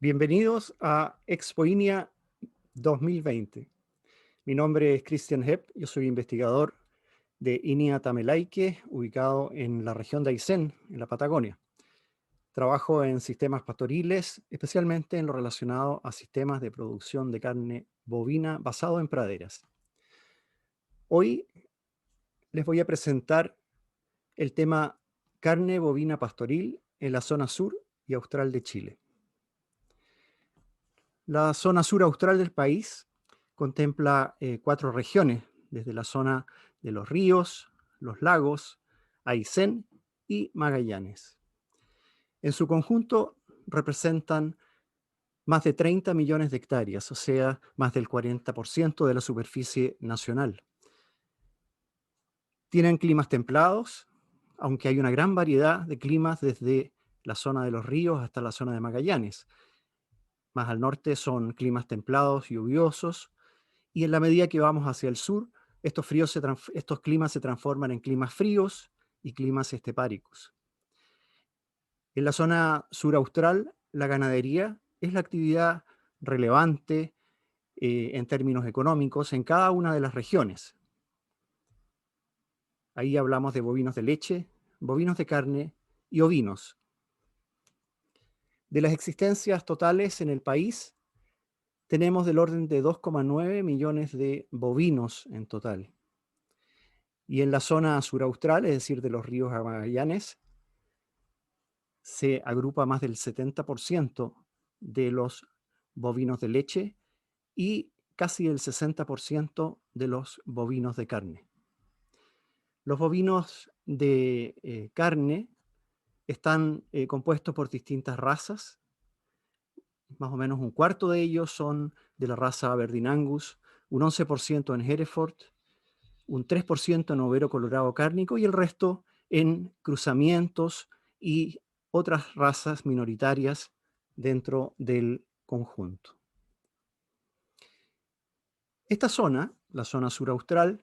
Bienvenidos a Expo INEA 2020. Mi nombre es Christian Hepp, yo soy investigador de INEA Tamelaique, ubicado en la región de Aysén, en la Patagonia. Trabajo en sistemas pastoriles, especialmente en lo relacionado a sistemas de producción de carne bovina basado en praderas. Hoy les voy a presentar el tema carne bovina pastoril en la zona sur y austral de Chile. La zona sur austral del país contempla 4 regiones, desde la zona de los ríos, los lagos, Aysén y Magallanes. En su conjunto representan más de 30 millones de hectáreas, o sea, más del 40% de la superficie nacional. Tienen climas templados, aunque hay una gran variedad de climas desde la zona de los ríos hasta la zona de Magallanes. Más al norte son climas templados, lluviosos, y en la medida que vamos hacia el sur, estos climas se transforman en climas fríos y climas estepáricos. En la zona sur austral, la ganadería es la actividad relevante en términos económicos en cada una de las regiones. Ahí hablamos de bovinos de leche, bovinos de carne y ovinos. De las existencias totales en el país, tenemos del orden de 2,9 millones de bovinos en total. Y en la zona suraustral, es decir, de los ríos a Magallanes, se agrupa más del 70% de los bovinos de leche y casi el 60% de los bovinos de carne. Los bovinos de carne están compuestos por distintas razas. Más o menos un cuarto de ellos son de la raza Aberdeen Angus, un 11% en Hereford, un 3% en overo colorado cárnico y el resto en cruzamientos y otras razas minoritarias dentro del conjunto. Esta zona, la zona suraustral,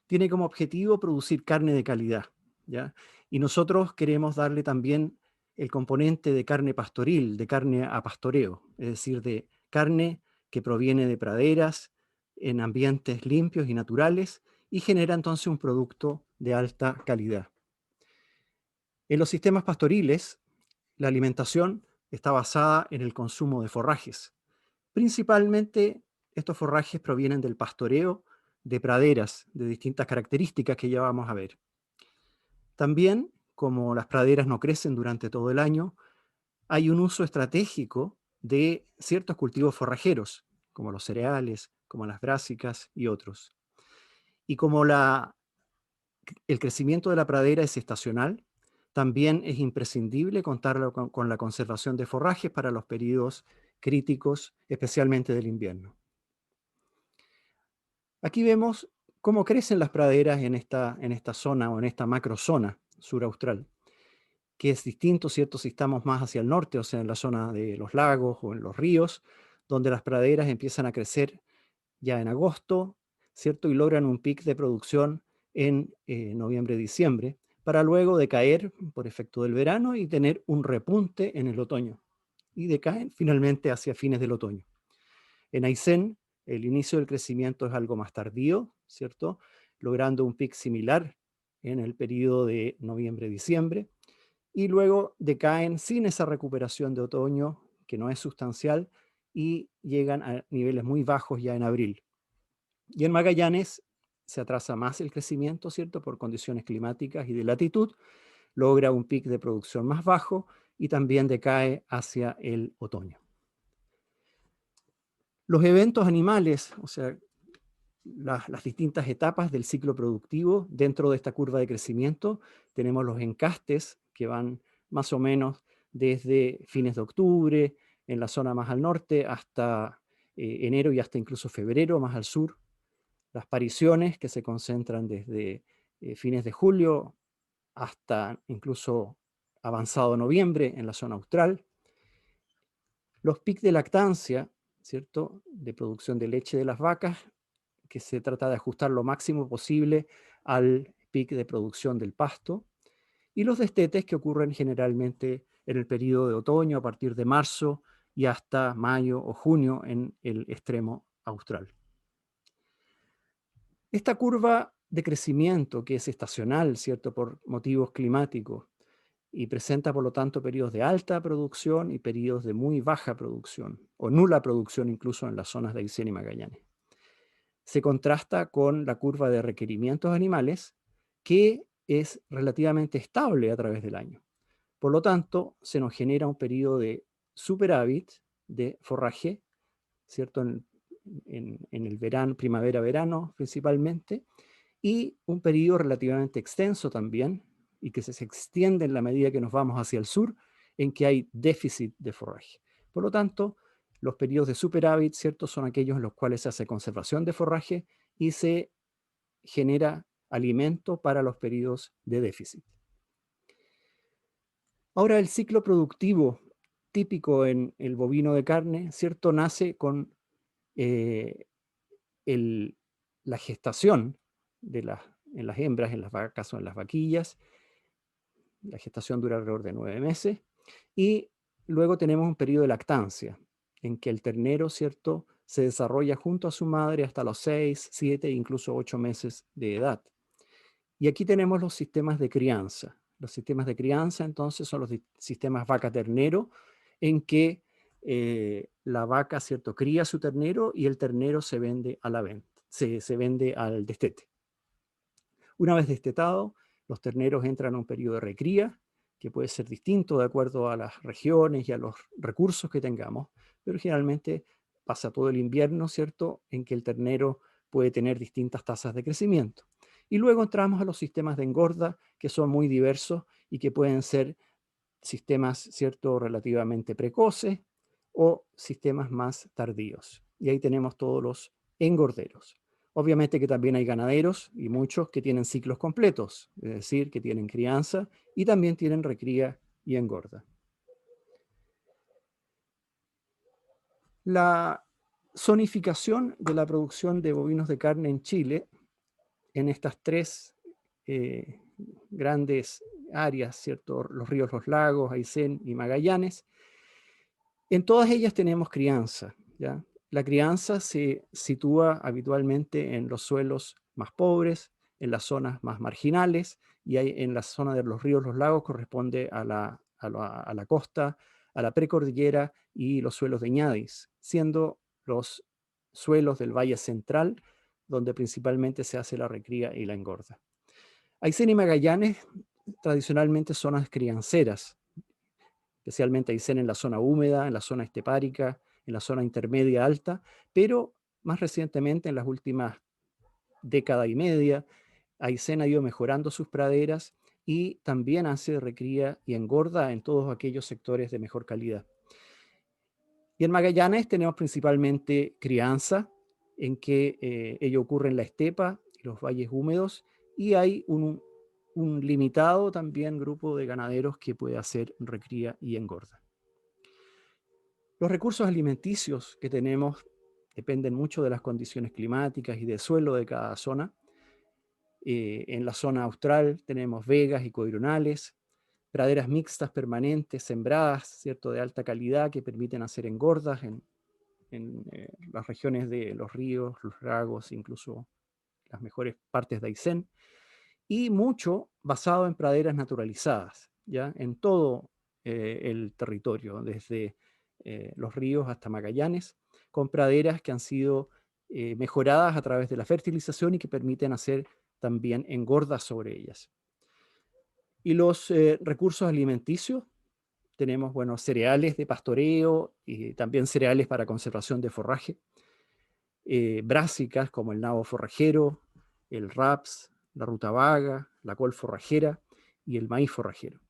tiene como objetivo producir carne de calidad, ¿ya? Y nosotros queremos darle también el componente de carne pastoril, de carne a pastoreo, es decir, de carne que proviene de praderas en ambientes limpios y naturales y genera entonces un producto de alta calidad. En los sistemas pastoriles, la alimentación está basada en el consumo de forrajes. Principalmente estos forrajes provienen del pastoreo de praderas de distintas características que ya vamos a ver. También, como las praderas no crecen durante todo el año, hay un uso estratégico de ciertos cultivos forrajeros, como los cereales, como las brásicas y otros. Y como el crecimiento de la pradera es estacional, también es imprescindible contar con la conservación de forrajes para los periodos críticos, especialmente del invierno. Aquí vemos cómo crecen las praderas en esta zona o en esta macrozona suraustral, que es distinto, ¿cierto? Si estamos más hacia el norte, o sea, en la zona de los lagos o en los ríos, donde las praderas empiezan a crecer ya en agosto, ¿cierto? Y logran un pic de producción en noviembre-diciembre, para luego decaer por efecto del verano y tener un repunte en el otoño. Y decaen finalmente hacia fines del otoño. En Aysén, el inicio del crecimiento es algo más tardío, ¿cierto? Logrando un pic similar en el periodo de noviembre-diciembre, y luego decaen sin esa recuperación de otoño, que no es sustancial, y llegan a niveles muy bajos ya en abril. Y en Magallanes se atrasa más el crecimiento, ¿cierto? Por condiciones climáticas y de latitud, logra un pic de producción más bajo y también decae hacia el otoño. Los eventos animales, o sea, las distintas etapas del ciclo productivo dentro de esta curva de crecimiento, tenemos los encastes que van más o menos desde fines de octubre, en la zona más al norte, hasta enero y hasta incluso febrero, más al sur. Las pariciones que se concentran desde fines de julio hasta incluso avanzado noviembre en la zona austral. Los pics de lactancia, ¿cierto? De producción de leche de las vacas, que se trata de ajustar lo máximo posible al pic de producción del pasto. Y los destetes que ocurren generalmente en el periodo de otoño, a partir de marzo y hasta mayo o junio en el extremo austral. Esta curva de crecimiento, que es estacional, ¿cierto?, por motivos climáticos, y presenta, por lo tanto, periodos de alta producción y periodos de muy baja producción, o nula producción incluso en las zonas de Aysén y Magallanes. Se contrasta con la curva de requerimientos animales, que es relativamente estable a través del año. Por lo tanto, se nos genera un periodo de superávit de forraje, ¿cierto?, en el verano, primavera-verano principalmente, y un periodo relativamente extenso también, y que se extiende en la medida que nos vamos hacia el sur, en que hay déficit de forraje. Por lo tanto, los periodos de superávit, ¿cierto?, son aquellos en los cuales se hace conservación de forraje y se genera alimento para los periodos de déficit. Ahora, el ciclo productivo típico en el bovino de carne, ¿cierto?, nace con eh, la gestación en las hembras, en las vacas o en las vaquillas. La gestación dura alrededor de 9 meses. Y luego tenemos un periodo de lactancia, en que el ternero, ¿cierto?, se desarrolla junto a su madre hasta los 6, 7 e incluso 8 meses de edad. Y aquí tenemos los sistemas de crianza. Los sistemas de crianza, entonces, son los sistemas vaca-ternero, en que la vaca, ¿cierto?, cría su ternero y el ternero se vende a la venta, se vende al destete. Una vez destetado, los terneros entran a un periodo de recría, que puede ser distinto de acuerdo a las regiones y a los recursos que tengamos, pero generalmente pasa todo el invierno, ¿cierto?, en que el ternero puede tener distintas tasas de crecimiento. Y luego entramos a los sistemas de engorda, que son muy diversos y que pueden ser sistemas, ¿cierto?, relativamente precoces o sistemas más tardíos. Y ahí tenemos todos los engorderos. Obviamente que también hay ganaderos y muchos que tienen ciclos completos, es decir, que tienen crianza y también tienen recría y engorda. La zonificación de la producción de bovinos de carne en Chile, en estas tres eh, grandes áreas, ¿cierto?, los ríos, los lagos, Aysén y Magallanes, en todas ellas tenemos crianza, ¿ya? La crianza se sitúa habitualmente en los suelos más pobres, en las zonas más marginales, y en la zona de los ríos, los lagos, corresponde a la costa, a la precordillera y los suelos de ñadis, siendo los suelos del Valle Central, donde principalmente se hace la recría y la engorda. Aysén y Magallanes, tradicionalmente zonas crianceras, especialmente Aysén en la zona húmeda, en la zona estepárica, en la zona intermedia alta, pero más recientemente, en las últimas década y media, Aysén ha ido mejorando sus praderas y también hace recría y engorda en todos aquellos sectores de mejor calidad. Y en Magallanes tenemos principalmente crianza, en que ello ocurre en la estepa y los valles húmedos, y hay un limitado también grupo de ganaderos que puede hacer recría y engorda. Los recursos alimenticios que tenemos dependen mucho de las condiciones climáticas y de suelo de cada zona. En la zona austral tenemos vegas y coirunales, praderas mixtas permanentes, sembradas, ¿cierto?, de alta calidad, que permiten hacer engordas en las regiones de los ríos, los lagos, incluso las mejores partes de Aysén, y mucho basado en praderas naturalizadas, ¿ya?, en todo el territorio, desde los ríos hasta Magallanes, con praderas que han sido mejoradas a través de la fertilización y que permiten hacer también engordas sobre ellas. Y los recursos alimenticios, tenemos, bueno, cereales de pastoreo y también cereales para conservación de forraje, brásicas como el nabo forrajero, el raps, la rutabaga, la col forrajera y el maíz forrajero.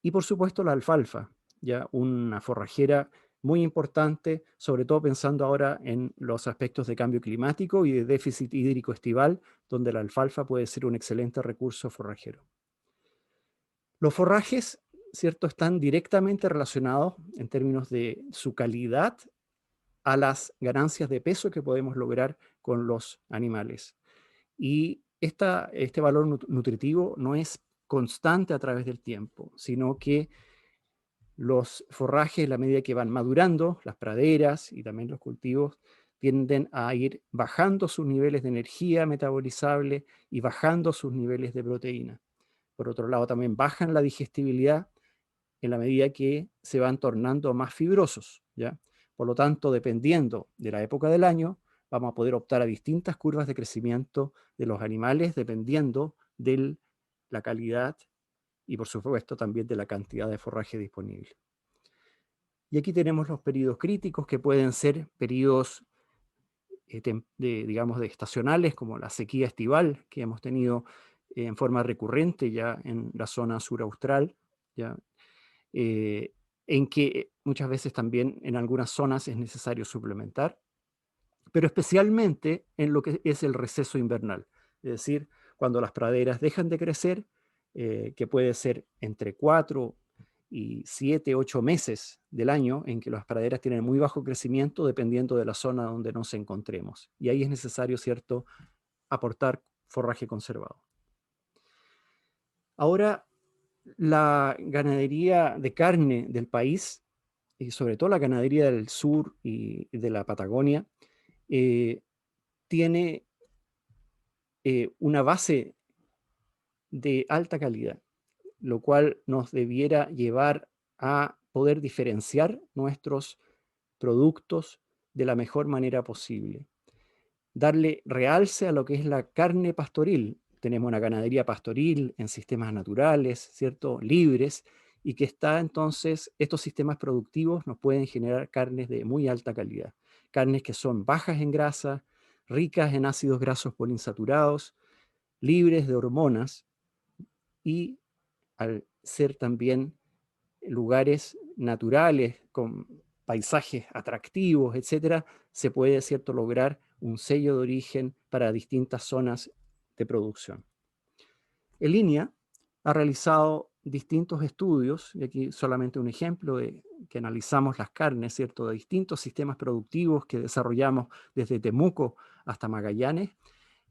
Y por supuesto la alfalfa, ya una forrajera muy importante, sobre todo pensando ahora en los aspectos de cambio climático y de déficit hídrico estival, donde la alfalfa puede ser un excelente recurso forrajero. Los forrajes, ¿cierto?, están directamente relacionados en términos de su calidad a las ganancias de peso que podemos lograr con los animales. Y este valor nutritivo no es constante a través del tiempo, sino que Los forrajes, a la medida que van madurando, las praderas y también los cultivos, tienden a ir bajando sus niveles de energía metabolizable y bajando sus niveles de proteína. Por otro lado, también bajan la digestibilidad en la medida que se van tornando más fibrosos, ¿ya? Por lo tanto, dependiendo de la época del año, vamos a poder optar a distintas curvas de crecimiento de los animales dependiendo de la calidad y, por supuesto, también de la cantidad de forraje disponible. Y aquí tenemos los periodos críticos, que pueden ser periodos digamos, de estacionales, como la sequía estival que hemos tenido en forma recurrente ya en la zona sur austral, ¿ya? En que muchas veces también en algunas zonas es necesario suplementar, pero especialmente en lo que es el receso invernal, es decir, cuando las praderas dejan de crecer, que puede ser entre 4 y 7, 8 meses del año en que las praderas tienen muy bajo crecimiento dependiendo de la zona donde nos encontremos. Y ahí es necesario, ¿cierto?, aportar forraje conservado. Ahora, la ganadería de carne del país, y sobre todo la ganadería del sur y de la Patagonia, tiene una base de alta calidad, lo cual nos debiera llevar a poder diferenciar nuestros productos de la mejor manera posible. Darle realce a lo que es la carne pastoril. Tenemos una ganadería pastoril en sistemas naturales, ¿cierto? Libres, y que está entonces, estos sistemas productivos nos pueden generar carnes de muy alta calidad. Carnes que son bajas en grasa, ricas en ácidos grasos poliinsaturados, libres de hormonas y al ser también lugares naturales con paisajes atractivos, etcétera, se puede, cierto, lograr un sello de origen para distintas zonas de producción. En línea ha realizado distintos estudios, y aquí solamente un ejemplo de que analizamos las carnes, ¿cierto?, de distintos sistemas productivos que desarrollamos desde Temuco hasta Magallanes,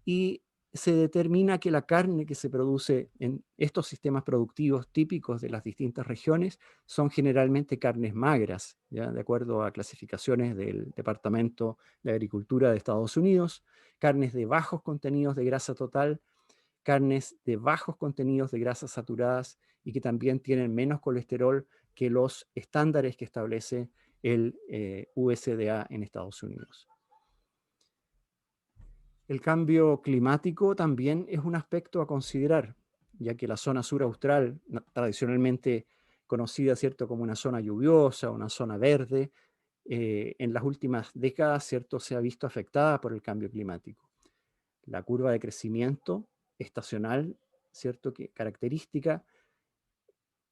y se determina que la carne que se produce en estos sistemas productivos típicos de las distintas regiones son generalmente carnes magras, ¿ya? De acuerdo a clasificaciones del Departamento de Agricultura de Estados Unidos, carnes de bajos contenidos de grasa total, carnes de bajos contenidos de grasas saturadas y que también tienen menos colesterol que los estándares que establece el USDA en Estados Unidos. El cambio climático también es un aspecto a considerar, ya que la zona sur austral, tradicionalmente conocida, ¿cierto?, como una zona lluviosa, una zona verde, en las últimas décadas, ¿cierto?, se ha visto afectada por el cambio climático. La curva de crecimiento estacional, ¿cierto?, que característica,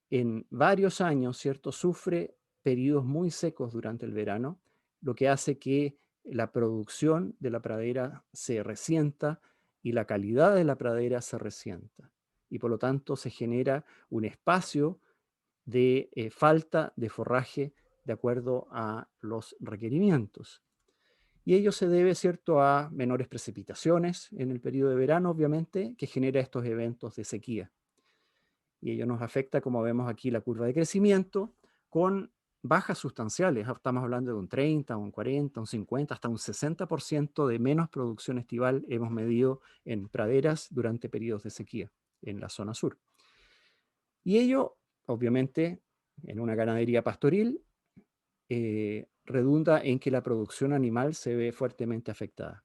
en varios años, ¿cierto?, sufre periodos muy secos durante el verano, lo que hace que la producción de la pradera se resienta y la calidad de la pradera se resienta. Y por lo tanto se genera un espacio de falta de forraje de acuerdo a los requerimientos. Y ello se debe, ¿cierto?, a menores precipitaciones en el periodo de verano, obviamente, que genera estos eventos de sequía. Y ello nos afecta, como vemos aquí, la curva de crecimiento con bajas sustanciales. Estamos hablando de un 30, un 40, un 50, hasta un 60% de menos producción estival hemos medido en praderas durante periodos de sequía en la zona sur. Y ello, obviamente, en una ganadería pastoril, redunda en que la producción animal se ve fuertemente afectada.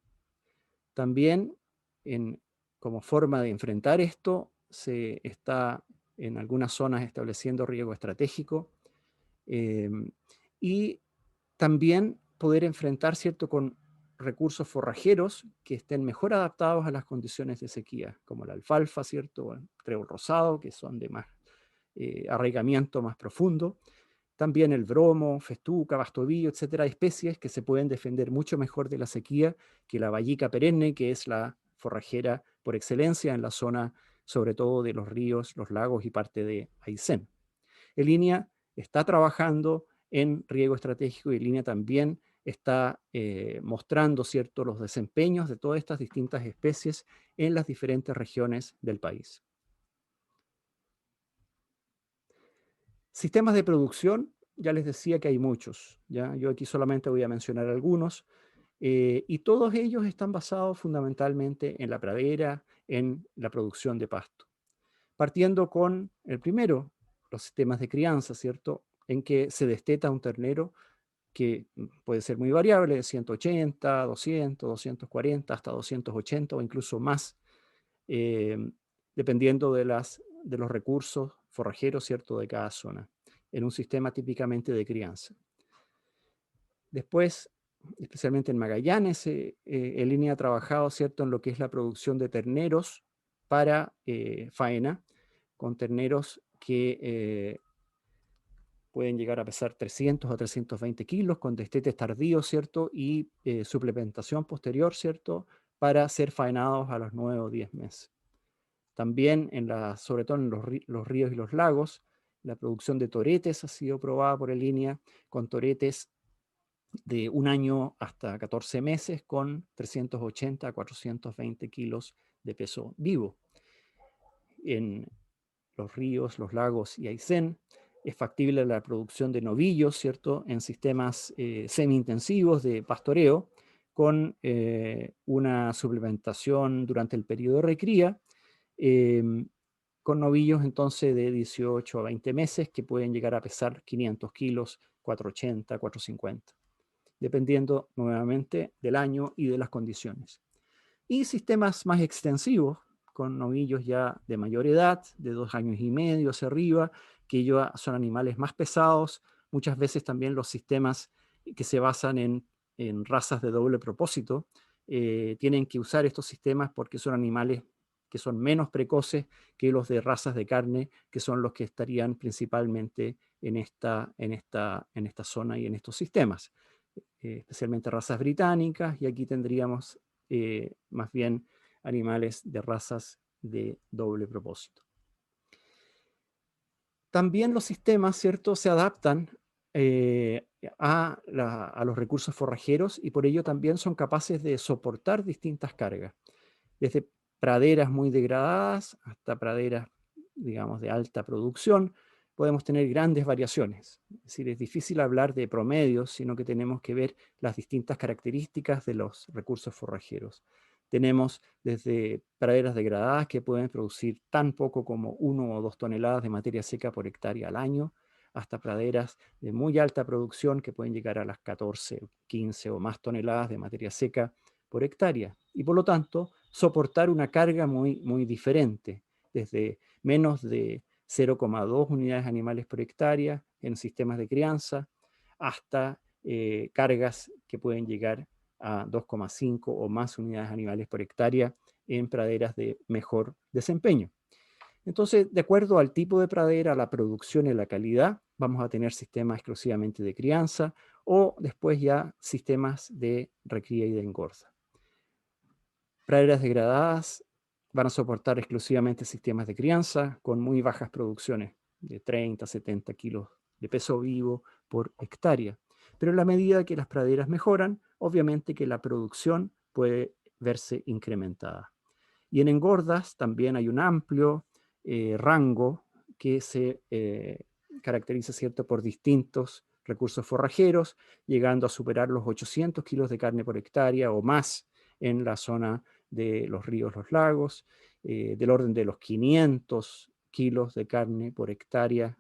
También, como forma de enfrentar esto, se está en algunas zonas estableciendo riego estratégico y también poder enfrentar, ¿cierto?, con recursos forrajeros que estén mejor adaptados a las condiciones de sequía, como la alfalfa, ¿cierto?, o el trébol rosado, que son de más arraigamiento más profundo. También el bromo, festuca, bastovillo, etcétera, especies que se pueden defender mucho mejor de la sequía que la vallica perenne, que es la forrajera por excelencia en la zona, sobre todo de los ríos, los lagos y parte de Aysén. En línea está trabajando en riego estratégico y en línea también está mostrando, ¿cierto?, los desempeños de todas estas distintas especies en las diferentes regiones del país. Sistemas de producción, ya les decía que hay muchos, ¿ya? Yo aquí solamente voy a mencionar algunos, y todos ellos están basados fundamentalmente en la pradera, en la producción de pasto. Partiendo con el primero, los sistemas de crianza, ¿cierto? En que se desteta un ternero que puede ser muy variable, de 180, 200, 240, hasta 280 o incluso más, eh, dependiendo de los recursos forrajeros, ¿cierto?, de cada zona, en un sistema típicamente de crianza. Después, especialmente en Magallanes, en línea ha trabajado, ¿cierto?, en lo que es la producción de terneros para faena, con terneros que pueden llegar a pesar 300 a 320 kilos, con destetes tardíos, ¿cierto? Y suplementación posterior, ¿cierto? Para ser faenados a los 9 o 10 meses. También, sobre todo en los ríos y los lagos, la producción de toretes ha sido probada por en línea, con toretes de un año hasta 14 meses, con 380 a 420 kilos de peso vivo. En los ríos, los lagos y Aysén, es factible la producción de novillos, ¿cierto?, en sistemas semi-intensivos de pastoreo, con una suplementación durante el periodo de recría, con novillos entonces de 18 a 20 meses que pueden llegar a pesar 500 kilos, 480, 450, dependiendo nuevamente del año y de las condiciones. Y sistemas más extensivos, con novillos ya de mayor edad, de 2 años y medio hacia arriba, que ya son animales más pesados. Muchas veces también los sistemas que se basan en razas de doble propósito tienen que usar estos sistemas porque son animales que son menos precoces que los de razas de carne, que son los que estarían principalmente en esta zona y en estos sistemas. Especialmente razas británicas, y aquí tendríamos más bien animales de razas de doble propósito. También los sistemas, ¿cierto?, se adaptan a los recursos forrajeros y por ello también son capaces de soportar distintas cargas, desde praderas muy degradadas hasta praderas, digamos, de alta producción. Podemos tener grandes variaciones. Es decir, es difícil hablar de promedios, sino que tenemos que ver las distintas características de los recursos forrajeros. Tenemos desde praderas degradadas que pueden producir tan poco como 1 o 2 toneladas de materia seca por hectárea al año, hasta praderas de muy alta producción que pueden llegar a las 14, 15 o más toneladas de materia seca por hectárea. Y por lo tanto, soportar una carga muy, muy diferente, desde menos de 0,2 unidades animales por hectárea en sistemas de crianza, hasta cargas que pueden llegar a 2,5 o más unidades animales por hectárea en praderas de mejor desempeño. Entonces, de acuerdo al tipo de pradera, la producción y la calidad, vamos a tener sistemas exclusivamente de crianza o después ya sistemas de recría y de engorda. Praderas degradadas van a soportar exclusivamente sistemas de crianza con muy bajas producciones, de 30 a 70 kilos de peso vivo por hectárea. Pero en la medida que las praderas mejoran, obviamente que la producción puede verse incrementada. Y en engordas también hay un amplio rango que se caracteriza, ¿cierto?, por distintos recursos forrajeros, llegando a superar los 800 kilos de carne por hectárea o más en la zona de los ríos, los lagos, del orden de los 500 kilos de carne por hectárea,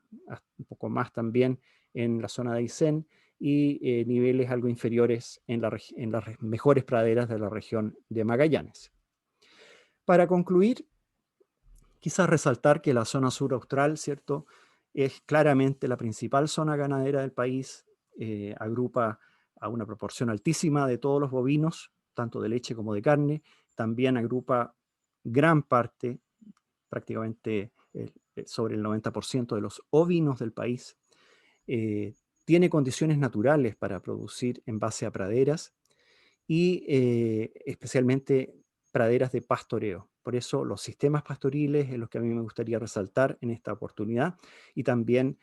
un poco más también en la zona de Aysén, y niveles algo inferiores en las mejores praderas de la región de Magallanes. Para concluir, quizás resaltar que la zona sur austral, ¿cierto?, es claramente la principal zona ganadera del país, agrupa a una proporción altísima de todos los bovinos, tanto de leche como de carne, también agrupa gran parte, prácticamente sobre el 90% de los ovinos del país, tiene condiciones naturales para producir en base a praderas y especialmente praderas de pastoreo. Por eso los sistemas pastoriles es lo que a mí me gustaría resaltar en esta oportunidad, y también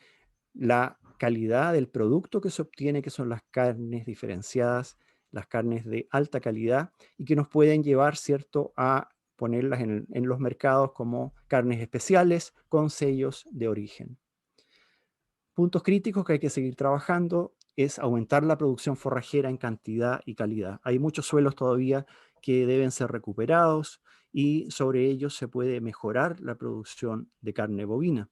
la calidad del producto que se obtiene, que son las carnes diferenciadas, las carnes de alta calidad y que nos pueden llevar, ¿cierto?, a ponerlas en los mercados como carnes especiales con sellos de origen. Puntos críticos que hay que seguir trabajando es aumentar la producción forrajera en cantidad y calidad. Hay muchos suelos todavía que deben ser recuperados y sobre ellos se puede mejorar la producción de carne bovina.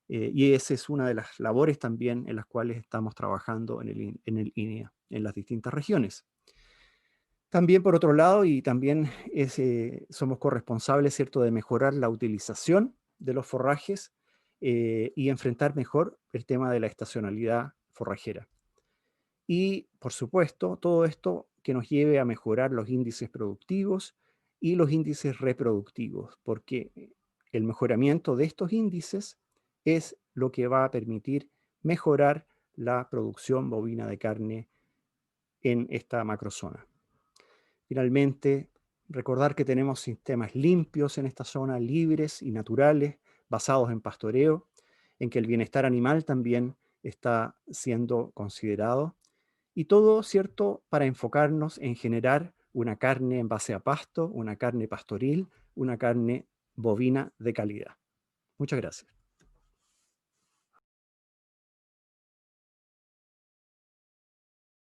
Y esa es una de las labores también en las cuales estamos trabajando en el INEA, en las distintas regiones. También, por otro lado, y también somos corresponsables, ¿cierto?, de mejorar la utilización de los forrajes y enfrentar mejor el tema de la estacionalidad forrajera. Y, por supuesto, todo esto que nos lleve a mejorar los índices productivos y los índices reproductivos, porque el mejoramiento de estos índices es lo que va a permitir mejorar la producción bovina de carne en esta macrozona. Finalmente, recordar que tenemos sistemas limpios en esta zona, libres y naturales, basados en pastoreo, en que el bienestar animal también está siendo considerado. Y todo, ¿cierto?, para enfocarnos en generar una carne en base a pasto, una carne pastoril, una carne bovina de calidad. Muchas gracias.